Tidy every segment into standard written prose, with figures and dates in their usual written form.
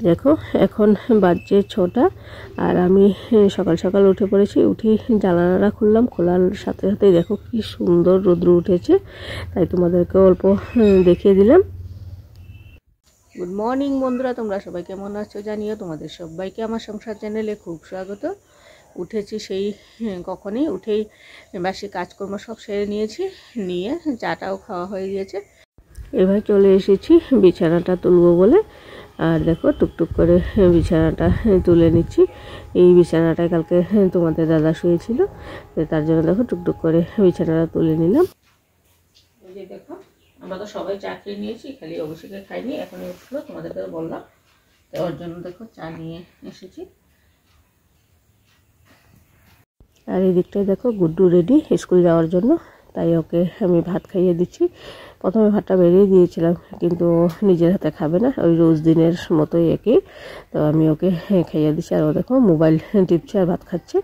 দেখো এখন বাজছে 6টা আর আমি সকাল সকাল উঠে পড়েছি। উঠি জানালাটা খুললাম, খোলার সাথে সাথেই দেখো কি সুন্দর রোদ্র উঠেছে, তাই তোমাদেরকে অল্প দেখিয়ে দিলাম। গুড মর্নিং বন্ধুরা, তোমরা সবাই কেমন আছো জানিও। তোমাদের সবাইকে আমার সংসার চ্যানেলে খুব স্বাগত। উঠেছি সেই কখনই, উঠেই বাসি কাজকর্ম সব সেরে নিয়েছি, নিয়ে চাটাও খাওয়া হয়ে গিয়েছে। এবার চলে এসেছি বিছানাটা তুলবো বলে। আর দেখো টুকটুক করে বিছানাটা তুলে নিচ্ছি। এই বিছানাটায় কালকে তোমাদের দাদা শুয়েছিল, তার জন্য দেখো টুকটুক করে বিছানাটা তুলে নিলাম। এই যে দেখো আমরা তো সবাই চা খেয়ে নিয়েছি, খালি অভিষেকে খাইনি, এখন উঠলো তোমাদেরকে বললাম, তো ওর জন্য দেখো চা নিয়ে এসেছি। আর এই দিকটায় দেখো গুড্ডু রেডি স্কুল যাওয়ার জন্য, তাই ওকে আমি ভাত খাইয়ে দিচ্ছি। প্রথমে ভাতটা বেরিয়ে দিয়েছিলাম, কিন্তু নিজের হাতে খাবে না, ওই রোজ দিনের মতোই একই, তো আমি ওকে খাইয়ে দিচ্ছি। আর ও দেখো মোবাইল টিপছে আর ভাত খাচ্ছে।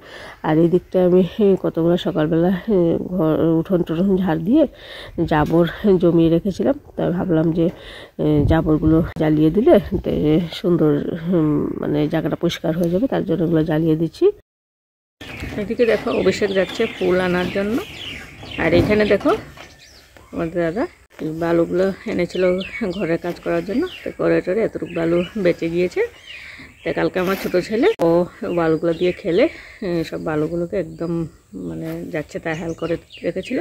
আর এই দিকটায় আমি কতগুলো সকালবেলা ঘর উঠোন টুঠোন ঝাড় দিয়ে জাবর জমিয়ে রেখেছিলাম, তাই ভাবলাম যে জাবরগুলো জ্বালিয়ে দিলে সুন্দর মানে জায়গাটা পরিষ্কার হয়ে যাবে, তার জন্য ওগুলো জ্বালিয়ে দিচ্ছি। এদিকে দেখো অভিষেক যাচ্ছে ফুল আনার জন্য। আর এখানে দেখো আমাদের দাদা বালুগুলো এনেছিল ঘরের কাজ করার জন্য, তো করে টরে এতটুকু বালু বেঁচে গিয়েছে। তো কালকে আমার ছোটো ছেলে ও বালুগুলো দিয়ে খেলে সব বালুগুলোকে একদম মানে যাচ্ছে তাই হাল করে রেখেছিল।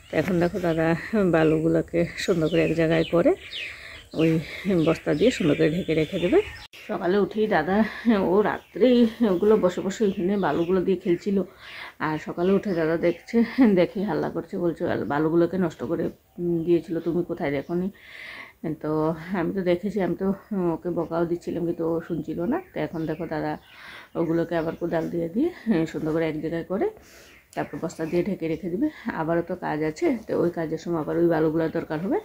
তো এখন দেখো দাদা বালুগুলোকে সুন্দর করে এক জায়গায় করে ওই বস্তা দিয়ে সুন্দর করে ঢেকে রেখে দেবে। সকালে উঠেই দাদা ও রাত্রেই ওগুলো বসে বসে ওইখানে বালুগুলো দিয়ে খেলছিল। আর সকালে উঠে দাদা দেখে হাল্লা করছে, বলছে বালুগুলোকে নষ্ট করে দিয়েছিল, তুমি কোথায় দেখোনি? তো আমি তো দেখেছি, আমি তো ওকে বকাও দিচ্ছিলাম, কিন্তু ও শুনছিল না। তো এখন দেখো দাদা ওগুলোকে আবার কোদাল দিয়ে সুন্দর করে এক জায়গায় করে তারপর বস্তা দিয়ে ঢেকে রেখে দেবে। আবারও তো কাজ আছে, তো ওই কাজের সময় আবার ওই বালুগুলোর দরকার হবে,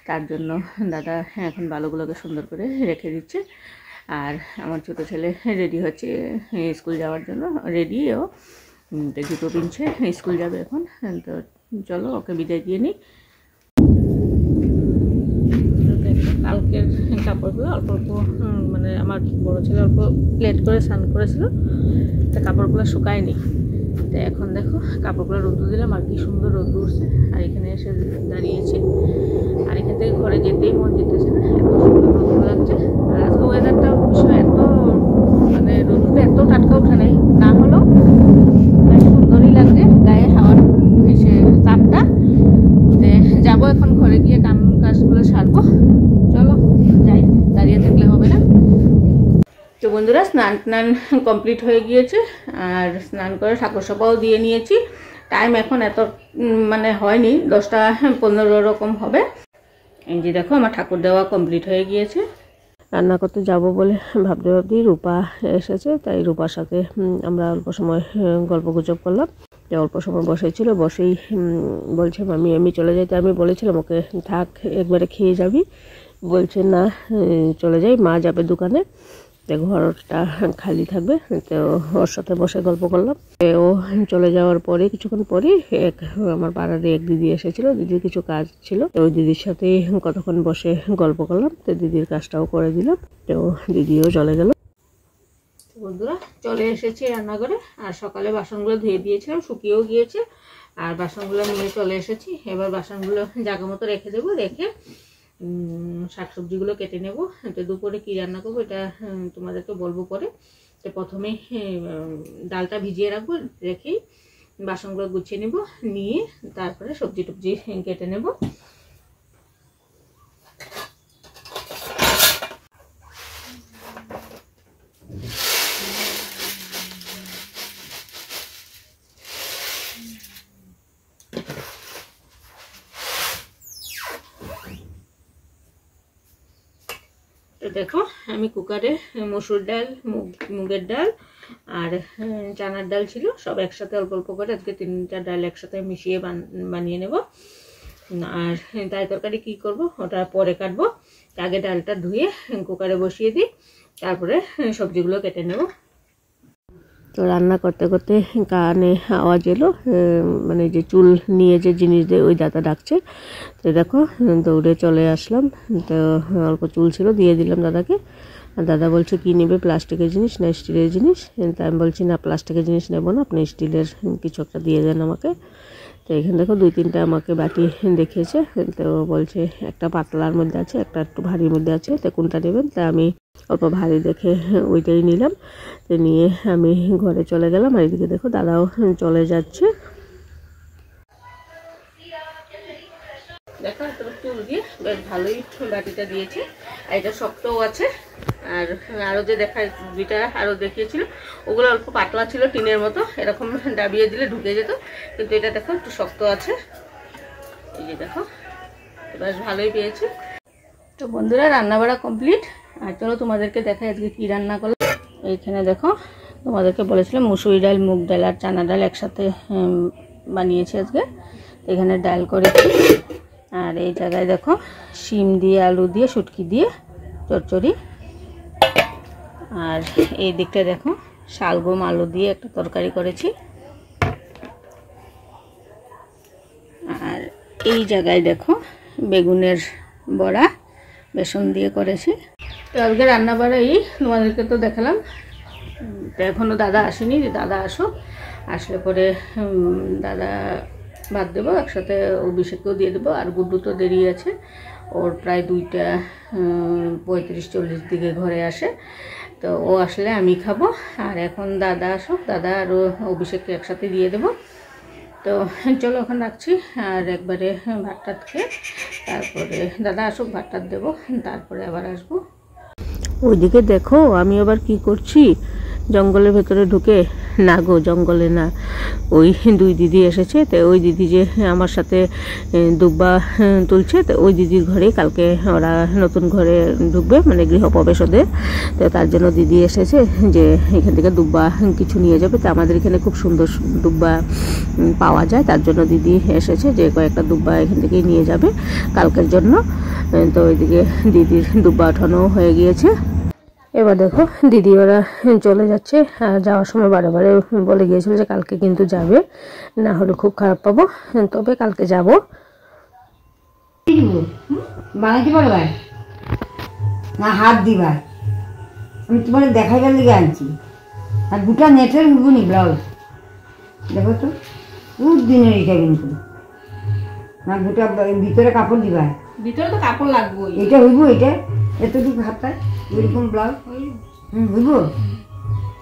তার জন্য দাদা এখন বালুগুলোকে সুন্দর করে রেখে দিচ্ছে। আর আমার ছোটো ছেলে রেডি হচ্ছে স্কুল যাওয়ার জন্য, রেডিও তো জুতো পিনছে, স্কুল যাবে এখন। তো চলো ওকে বিদায় দিয়ে নিই। কালকের কাপড়গুলো অল্প অল্প মানে আমার বড়ো ছেলে অল্প লেট করে স্নান করেছিল, তো কাপড়গুলো শুকায়নি। তো এখন দেখো কাপড়গুলো রোদ্দু দিলাম, আর কি সুন্দর রোদ্দু উঠছে। আর এখানে এসে দাঁড়িয়েছি, আর এখান থেকে ঘরে যেতেই মন যেতেছে না, এত সুন্দর রোদ্দু লাগছে। আর আজকে ওয়েদারটা বিষয় এত মানে রোদ্দুটা এত টাটকা ওঠে নাই, না হলেও বেশ সুন্দরই লাগছে গায়ে হাওয়ার এসে তাপটা। যাবো এখন ঘরে গিয়ে কাম কাজগুলো সারবো, চলো যাই, দাঁড়িয়ে থাকলে হবে না। তো বন্ধুরা স্নান টান কমপ্লিট হয়ে গিয়েছে, আর স্নান করে ঠাকুর সভাও দিয়ে নিয়েছি। টাইম এখন এত মানে হয়নি, 10টা 15 রকম হবে। এই যে দেখো আমার ঠাকুর দেওয়া কমপ্লিট হয়ে গিয়েছে। রান্না করতে যাব বলে ভাবতেই রূপা এসেছে, তাই রূপার সাথে আমরা অল্প সময় গল্প গুজব করলাম। অল্প সময় বসেছিল, বসেই বলছে আমি চলে যাই। তো আমি বলেছিলাম ওকে থাক একবারে খেয়ে যাবি, বলছে না চলে যাই, মা যাবে দোকানে, তো ঘরটা খালি থাকবে। তো ওর সাথে বসে গল্প করলাম। ও চলে যাওয়ার পরে কিছুক্ষণ পরে আমার পাড়ার এক দিদি এসেছিল, দিদির কিছু কাজ ছিল, ওই দিদির সাথে কতক্ষণ বসে গল্প করলাম। তো দিদির কাজটাও করে দিলাম, তো দিদিও চলে গেল। বন্ধুরা চলে এসেছি রান্নাঘরে, আর সকালে বাসনগুলো ধুয়ে দিয়েছিলাম, শুকিয়েও গিয়েছে। আর বাসনগুলো নিয়ে চলে এসেছি, এবার বাসনগুলো জায়গা মতো রেখে দেবো, রেখে শাকসবজিগুলো কেটে নেব। তো দুপুরে কী রান্না করবো এটা তোমাদেরকে বলবো পরে। তো প্রথমে ডালটা ভিজিয়ে রাখবো, রেখেই বাসনগুলো গুছিয়ে নেব, নিয়ে তারপরে সবজি টবজি কেটে নেব। তো দেখো আমি কুকারে মসুর ডাল, মুগের ডাল আর চানার ডাল ছিল, সব একসাথে অল্প অল্প করে আজকে 3টা ডাল একসাথে মিশিয়ে বানিয়ে নেব। আর তাই তরকারি কী করব ওটা পরে কাটবো, আগে ডালটা ধুয়ে কুকারে বসিয়ে দিই, তারপরে সবজিগুলো কেটে নেব। তো রান্না করতে করতে কানে আওয়াজ এলো, মানে যে চুল নিয়ে যে জিনিস দেয় ওই দাদা ডাকছে। তো দেখো দৌড়ে চলে আসলাম, তো অল্প চুল ছিল দিয়ে দিলাম দাদাকে। আর দাদা বলছে কি নেবে, প্লাস্টিকের জিনিস না স্টিলের জিনিস। তা আমি বলছি না, প্লাস্টিকের জিনিস নেবো না, আপনি স্টিলের কিছু একটা দিয়ে দেন আমাকে। তো এখানে দেখো 2-3টা আমাকে বাটি দেখিয়েছে। তো বলছে একটা পাতলার মধ্যে আছে, একটা একটু ভারীর মধ্যে আছে, তো কোনটা নেবেন। তা আমি অল্প ভারী দেখে ওইটাই নিলাম। তো নিয়ে আমি ঘরে চলে গেলাম। আর এদিকে দেখো দাদাও চলে যাচ্ছে। দেখো চুল দিয়ে বেশ ভালোই বাটিটা দিয়েছে। আর এটা শক্তও আছে। আর আরও যে দুইটা আরও দেখিয়েছিল ওগুলো অল্প পাতলা ছিল, টিনের মতো, এরকম ডাবিয়ে দিলে ঢুকে যেত। কিন্তু এটা দেখো একটু শক্ত আছে। এই যে দেখো বেশ ভালোই পেয়েছি। তো বন্ধুরা রান্না বাড়া কমপ্লিট। আর চলো তোমাদেরকে দেখাই আজকে কি রান্না করলাম। এইখানে দেখো তোমাদেরকে বলেছিলাম মুসুরি ডাল, মুগ ডাল আর চানা ডাল একসাথে বানিয়েছি আজকে। এখানে ডাল করেছি। আর এই জায়গায় দেখো শিম দিয়ে, আলু দিয়ে, শুটকি দিয়ে চচ্চড়ি। আর এই দিকটা দেখো শালগম আলু দিয়ে একটা তরকারি করেছি। আর এই জায়গায় দেখো বেগুনের বড়া বেসন দিয়ে করেছি। তো আজকে রান্না বাড়া এই তোমাদেরকে তো দেখালাম। তো এখনও দাদা আসেনি, দাদা আসলে পরে দাদা ভাত দেবো, একসাথে অভিষেককেও দিয়ে দেবো। আর গুড্ডু তো দেরি আছে, ওর প্রায় 2:35-40 দিকে ঘরে আসে। তো ও আসলে আমি খাবো। আর এখন দাদা দাদা আর অভিষেককে একসাথে দিয়ে দেবো। তো চলো এখন রাখছি। আর একবারে ভাত টাত খেয়ে তারপরে দাদা ভাত টাত দেবো, তারপরে আবার আসবো। ওইদিকে দেখো আমি আবার কি করছি, জঙ্গলের ভেতরে ঢুকে, না গো জঙ্গলে না, ওই 2 দিদি এসেছে। তো ওই দিদি যে আমার সাথে দুব্বা তুলছে, তো ওই দিদির ঘরে কালকে ওরা নতুন ঘরে ঢুকবে, মানে গৃহপ্রবেশ ওদের। তো তার জন্য দিদি এসেছে যে এখান থেকে দুব্বা কিছু নিয়ে যাবে। তো আমাদের এখানে খুব সুন্দর দুব্বা পাওয়া যায়, তার জন্য দিদি এসেছে যে কয়েকটা দুব্বা এখান থেকেই নিয়ে যাবে কালকের জন্য। তো ওইদিকে দিদির দুব্বা ওঠানো হয়ে গিয়েছে। এবার দেখো দিদি ওরা চলে যাচ্ছে। আর যাওয়ার সময় বারে বলে গিয়েছিল যে কালকে কিন্তু যাবে, না হলে খুব খারাপ পাবো, তবে কালকে যাব। বানাইতে পারবে না, হাত দিবা, আমি তোমার দেখাইবার লেগে আনছি। আর 2টা নেটের উঠবনি ব্লাউজ, দেখো তো খুব দিনের এটা কিন্তু না, 2টা ভিতরে কাপড় দিবা, ভিতরে তো কাপড় লাগবে। এটা হইব, এটা এতটুকু হাতায় এরকম ব্লাউজ হইব।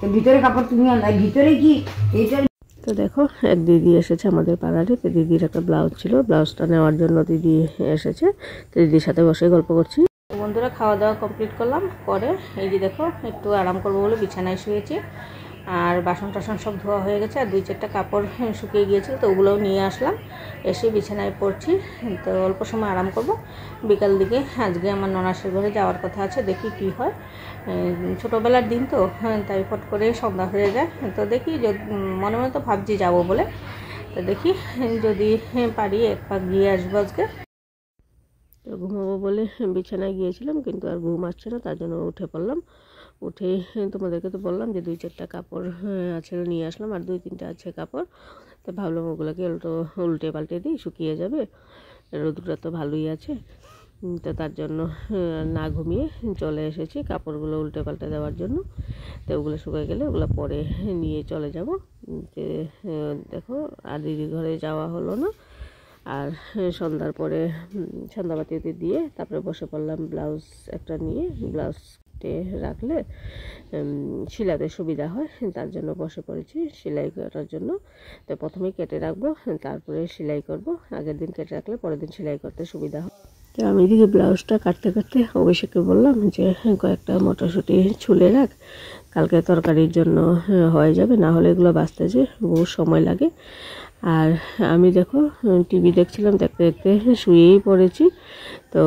তো ভিতরে কাপড় তুমি ভিতরে কি এটা। তো দেখো এক দিদি এসেছে আমাদের পাড়ারে। তো দিদির একটা ব্লাউজ ছিল, ব্লাউজটা নেওয়ার জন্য দিদি এসেছে। তো দিদির সাথে বসে গল্প করছি। বন্ধুরা খাওয়া দাওয়া কমপ্লিট করলাম, পরে এই যে দেখো একটু আরাম করবো বলে বিছানায় শুয়েছি। আর বাসন টাসন সব ধোয়া হয়ে গেছে। আর 2-4টা কাপড় শুকিয়ে গিয়েছিল, তো ওগুলোও নিয়ে আসলাম, এসে বিছানায় পড়ছি। তো অল্প সময় আরাম করব। বিকাল দিকে আজকে আমার ননাসের ঘরে যাওয়ার কথা আছে, দেখি কি হয়। ছোটোবেলার দিন তো, তাই ফট করে সন্ধ্যা হয়ে যায়। তো দেখি মনে মনে তো ভাবছি যাবো বলে। তো দেখি যদি পারি এক পাক গিয়ে আসবো আজকে। তো ঘুমাবো বলে বিছানায় গিয়েছিলাম, কিন্তু আর ঘুম আসছে না, তার জন্য উঠে পড়লাম। উঠে তোমাদেরকে তো বললাম যে 2-4টা কাপড় আছে নিয়ে আসলাম, আর 2-3টা আছে কাপড়। তো ভাবলাম ওগুলোকে উল্টে পাল্টে দিই, শুকিয়ে যাবে। রোদটা তো ভালোই আছে। তো তার জন্য না ঘুমিয়ে চলে এসেছি কাপড়গুলো উল্টে পাল্টে দেওয়ার জন্য। তো ওগুলো শুকিয়ে গেলে ওগুলো পরে নিয়ে চলে যাব। যে দেখো আর দিদির ঘরে যাওয়া হলো না। আর সন্ধ্যার পরে সন্ধ্যাবাতি দিয়ে তারপরে বসে পড়লাম ব্লাউজ একটা নিয়ে। ব্লাউজটে রাখলে সেলাইতে সুবিধা হয়, তার জন্য বসে পড়েছি সেলাই করার জন্য। তো প্রথমেই কেটে রাখবো, তারপরে সেলাই করব। আগের দিন কেটে রাখলে পরের দিন সেলাই করতে সুবিধা হয়। তো আমি এদিকে ব্লাউজটা কাটতে কাটতে অভিষেককে বললাম যে কয়েকটা মটরশুঁটি ছুলে রাখ, কালকে তরকারির জন্য হয়ে যাবে, না হলে এগুলো বাছতে যে বহু সময় লাগে। আর আমি দেখো টিভি দেখছিলাম, দেখতে দেখতে শুয়েই পড়েছি। তো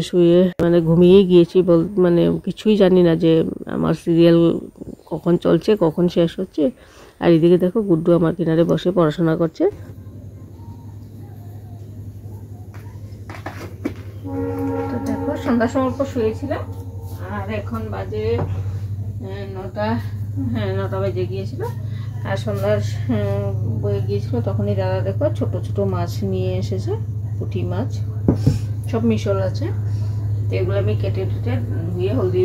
শুয়ে মানে ঘুমিয়েই গিয়েছি, মানে কিছুই জানি না যে আমার সিরিয়াল কখন চলছে, কখন শেষ হচ্ছে। আর এদিকে দেখো গুড্ডু আমার কিনারে বসে পড়াশোনা করছে। তো দেখো সন্ধ্যার সময় পর শুয়েছিলাম, আর এখন বাজে 9টা বেজে গিয়েছিল। আর সন্ধ্যার বয়ে গিয়েছিল, তখনই দাদা দেখো ছোট ছোট মাছ নিয়ে এসেছে, পুঁটি মাছ, সব মিশল আছে। তো তো এগুলো আমি কেটে টেটে ধুয়ে হলদি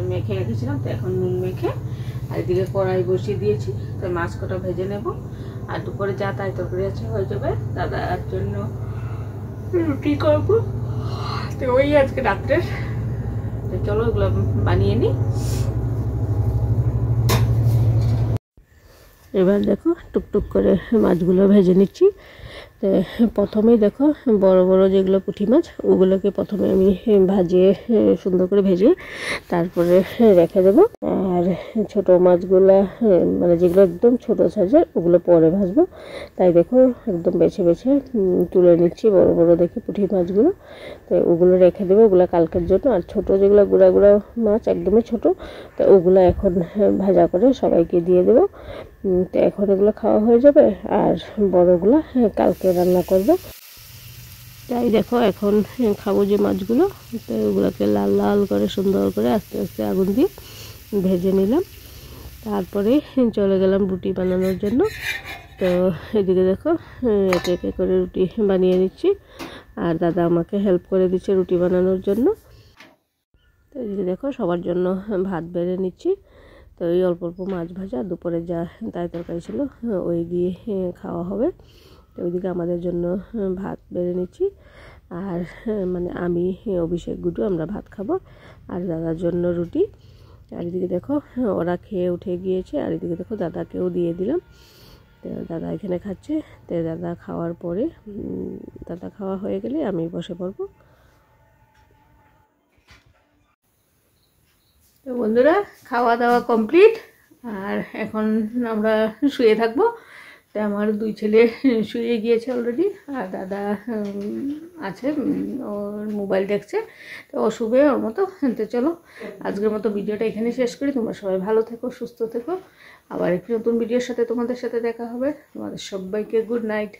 মেখে রেখেছিলাম। তো এখন নুন মেখে আর এদিকে কড়াই বসিয়ে দিয়েছি। তো মাছ কটা ভেজে নেব, আর দুপুরে যা তাই তরকারি আছে হয়ে যাবে। দাদার জন্য রুটি করব, তো ওই আজকে রাত্রের। তো চলো এগুলো বানিয়ে নিই। এবার দেখো টুকটুক করে মাছগুলো ভেজে নিচ্ছি। তো প্রথমেই দেখো বড় বড় যেগুলো পুঁটি মাছ, ওগুলোকে প্রথমে আমি ভাজিয়ে সুন্দর করে ভেজে তারপরে রেখে দেবো। আর ছোট মাছগুলো মানে যেগুলো একদম ছোট সাইজের ওগুলো পরে ভাজবো। তাই দেখো একদম বেছে বেছে তুলে নিচ্ছি বড় বড় দেখে পুঁটি মাছগুলো। তো ওগুলো রেখে দেবো, ওগুলো কালকের জন্য। আর ছোট যেগুলো গুঁড়া গুঁড়া মাছ একদমই ছোট, তো ওগুলো এখন ভাজা করে সবাইকে দিয়ে দেবো। তো এখন এগুলো খাওয়া হয়ে যাবে, আর বড়গুলো কালকে রান্না করব। তাই দেখো এখন খাবো যে মাছগুলো, তো ওগুলোকে লাল লাল করে সুন্দর করে আস্তে আস্তে আগুন দিয়ে ভেজে নিলাম। তারপরে চলে গেলাম রুটি বানানোর জন্য। তো এদিকে দেখো একে একে করে রুটি বানিয়ে নিচ্ছি, আর দাদা আমাকে হেল্প করে দিচ্ছে রুটি বানানোর জন্য। তো এদিকে দেখো সবার জন্য ভাত বেড়ে নিচ্ছি। তো এই অল্প অল্প মাছ ভাজা, দুপুরে যা তাই তরকারি ছিল ওই দিয়ে খাওয়া হবে। তো ওইদিকে আমাদের জন্য ভাত বেড়ে নিচ্ছি। আর মানে আমি, অভিষেক, গুডু আমরা ভাত খাবো, আর দাদার জন্য রুটি। আর এদিকে দেখো ওরা খেয়ে উঠে গিয়েছে, আর এদিকে দেখো দাদাকেও দিয়ে দিলাম। তো দাদা এখানে খাচ্ছে। তো দাদা খাওয়ার পরে দাদা খাওয়া হয়ে গেলে আমি বসে পড়বো। তো বন্ধুরা খাওয়া দাওয়া কমপ্লিট, আর এখন আমরা শুয়ে থাকবো। তো আমার দুই ছেলে শুয়ে গিয়েছে অলরেডি, আর দাদা আছে ওর মোবাইল দেখছে। তো ও শুবে ওর মতো। তো চলো আজকের মতো ভিডিওটা এখানে শেষ করি। তোমরা সবাই ভালো থেকো, সুস্থ থেকো। আবার একটি নতুন ভিডিওর সাথে তোমাদের সাথে দেখা হবে। তোমাদের সবাইকে গুড নাইট।